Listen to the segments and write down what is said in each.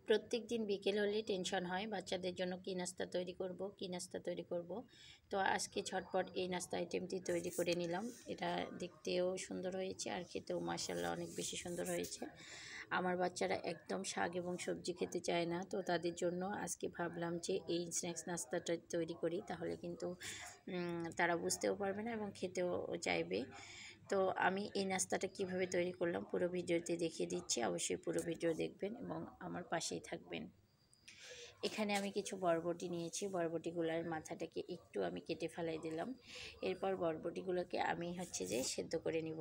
প্রত্যেক দিন বিকেল হলেই টেনশন হয় বাচ্চাদের জন্য কী নাস্তা তৈরি করব, কী নাস্তা তৈরি করব। তো আজকে ঝটপট এই নাস্তা আইটেমটি তৈরি করে নিলাম। এটা দেখতেও সুন্দর হয়েছে আর খেতেও মাশাআল্লাহ অনেক বেশি সুন্দর হয়েছে। আমার বাচ্চারা একদম শাক এবং সবজি খেতে চায় না, তো তাদের জন্য আজকে ভাবলাম যে এই স্ন্যাক্স নাস্তাটা তৈরি করি, তাহলে কিন্তু তারা বুঝতেও পারবে না এবং খেতেও চাইবে। তো আমি এই নাস্তাটা কিভাবে তৈরি করলাম পুরো ভিডিওতে দেখিয়ে দিচ্ছি, অবশ্যই পুরো ভিডিও দেখবেন এবং আমার পাশেই থাকবেন। এখানে আমি কিছু বরবটি নিয়েছি, বরবটিগুলোর মাথাটাকে একটু আমি কেটে ফেলাই দিলাম। এরপর বরবটিগুলোকে আমি যে সেদ্ধ করে নিব।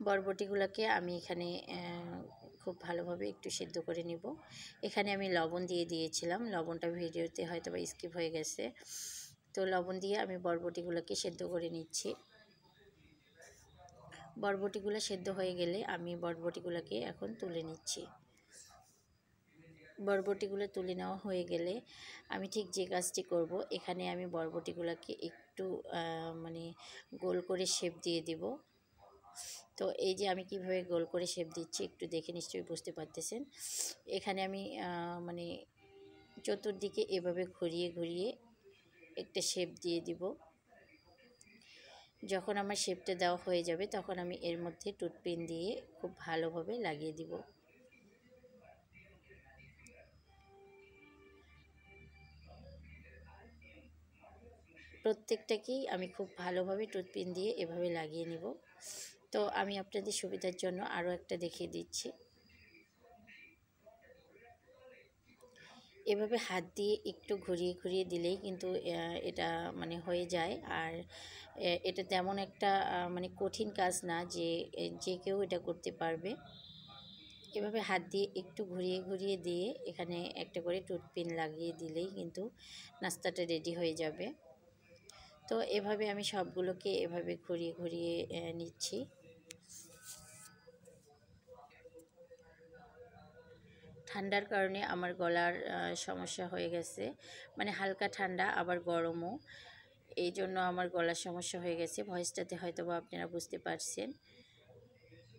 বরবটিগুলোকে আমি এখানে খুব ভালোভাবে একটু সেদ্ধ করে নিব। এখানে আমি লবণ দিয়ে দিয়েছিলাম, লবণটা ভিডিওতে হয়তো বা স্কিপ হয়ে গেছে। তো লবণ দিয়ে আমি বরবটিগুলোকে সেদ্ধ করে নিচ্ছি। বরবটিগুলো সেদ্ধ হয়ে গেলে আমি বরবটিগুলোকে এখন তুলে নিচ্ছি। বরবটিগুলো তুলে নেওয়া হয়ে গেলে আমি ঠিক যে কাজটি করব, এখানে আমি বরবটিগুলোকে একটু গোল করে শেপ দিয়ে দিব। তো এই যে আমি কিভাবে গোল করে শেপ দিচ্ছি একটু দেখে নিশ্চয়ই বুঝতে পারতেছেন। এখানে আমি চতুর্দিকে এভাবে ঘুরিয়ে ঘুরিয়ে একটা শেপ দিয়ে দিব। যখন আমার শেপটা দেওয়া হয়ে যাবে তখন আমি এর মধ্যে টুথপিন দিয়ে খুব ভালোভাবে লাগিয়ে দিব। প্রত্যেকটাকেই আমি খুব ভালোভাবে টুথপিন দিয়ে এভাবে লাগিয়ে নিব। তো আমি আপনাদের সুবিধার জন্য আরও একটা দেখিয়ে দিচ্ছি। এভাবে হাত দিয়ে একটু ঘুরিয়ে ঘুরিয়ে দিলেই কিন্তু এটা হয়ে যায়। আর এটা তেমন একটা কঠিন কাজ না যে যে কেউ এটা করতে পারবে। এভাবে হাত দিয়ে একটু ঘুরিয়ে ঘুরিয়ে দিয়ে এখানে একটা করে টুথপিন লাগিয়ে দিলেই কিন্তু নাস্তাটা রেডি হয়ে যাবে। তো এভাবে আমি সবগুলোকে এভাবে ঘুরিয়ে ঘুরিয়ে নিচ্ছি। ঠান্ডার কারণে আমার গলার সমস্যা হয়ে গেছে, হালকা ঠান্ডা আবার গরমও, এই জন্য আমার গলার সমস্যা হয়ে গেছে। ভয়েসটাতে হয়তো বা আপনারা বুঝতে পারছেন,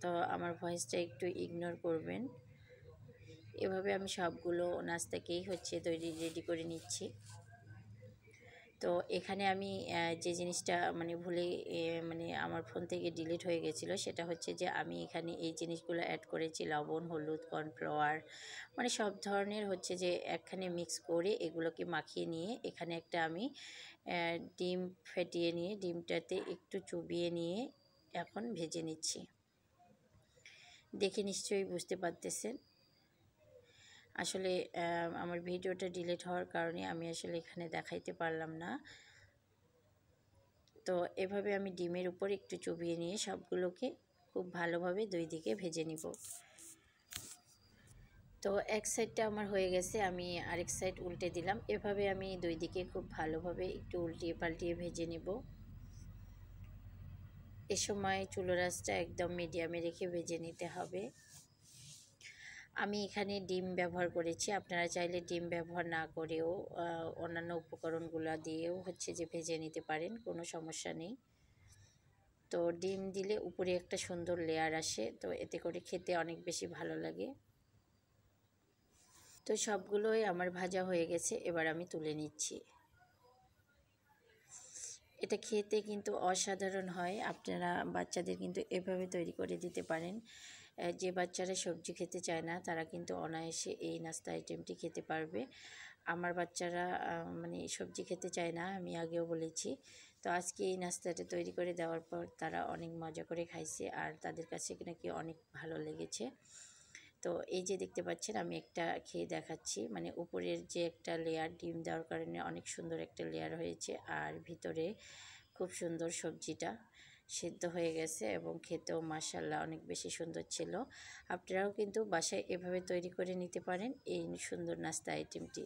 তো আমার ভয়েসটা একটু ইগনোর করবেন। এভাবে আমি সবগুলো নাস্তাকেই রেডি করে নিচ্ছি। তো এখানে আমি যে জিনিসটা ভুলে আমার ফোন থেকে ডিলিট হয়ে গেছিলো, সেটা যে আমি এখানে এই জিনিসগুলো অ্যাড করেছি, লবণ, হলুদ, কর্নফ্লাওয়ার, সব ধরনের যে একখানে মিক্স করে এগুলোকে মাখিয়ে নিয়ে এখানে একটা আমি ডিম ফেটিয়ে নিয়ে ডিমটাতে একটু চুবিয়ে নিয়ে এখন ভেজে নিচ্ছি। দেখে নিশ্চয়ই বুঝতে পারতেছেন। আসলে আমার ভিডিওটা ডিলিট হওয়ার কারণে আমি এখানে দেখাইতে পারলাম না। তো এভাবে আমি ডিমের উপর একটু চুবিয়ে নিয়ে সবগুলোকে খুব ভালোভাবে দুই দিকে ভেজে নিব। তো এক সাইডটা আমার হয়ে গেছে, আমি আরেক সাইড উল্টে দিলাম। এভাবে আমি দুই দিকে খুব ভালোভাবে একটু উল্টিয়ে পাল্টিয়ে ভেজে নিব। এ সময় চুলার আঁচটা একদম মিডিয়ামে রেখে ভেজে নিতে হবে। আমি এখানে ডিম ব্যবহার করেছি, আপনারা চাইলে ডিম ব্যবহার না করেও অন্যান্য উপকরণগুলো দিয়েও যে ভেজে নিতে পারেন, কোনো সমস্যা নেই। তো ডিম দিলে উপরে একটা সুন্দর লেয়ার আসে, তো এতে করে খেতে অনেক বেশি ভালো লাগে। তো সবগুলোই আমার ভাজা হয়ে গেছে, এবার আমি তুলে নিচ্ছি। এটা খেতে কিন্তু অসাধারণ হয়, আপনারা বাচ্চাদের কিন্তু এভাবে তৈরি করে দিতে পারেন। যে বাচ্চারা সবজি খেতে চায় না তারা কিন্তু অনায়াসে এই নাস্তা আইটেমটি খেতে পারবে। আমার বাচ্চারা সবজি খেতে চায় না, আমি আগেও বলেছি। তো আজকে এই নাস্তাটা তৈরি করে দেওয়ার পর তারা অনেক মজা করে খাইছে আর তাদের কাছে নাকি অনেক ভালো লেগেছে। তো এই যে দেখতে পাচ্ছেন আমি একটা খেয়ে দেখাচ্ছি, উপরের যে একটা লেয়ার ডিম দেওয়ার কারণে অনেক সুন্দর একটা লেয়ার হয়েছে আর ভিতরে খুব সুন্দর সবজিটা সিদ্ধ হয়ে গেছে এবং খেতেও মাশাআল্লাহ অনেক বেশি সুন্দর ছিল। আপনারাও কিন্তু বাসায় এভাবে তৈরি করে নিতে পারেন এই সুন্দর নাস্তা আইটেমটি।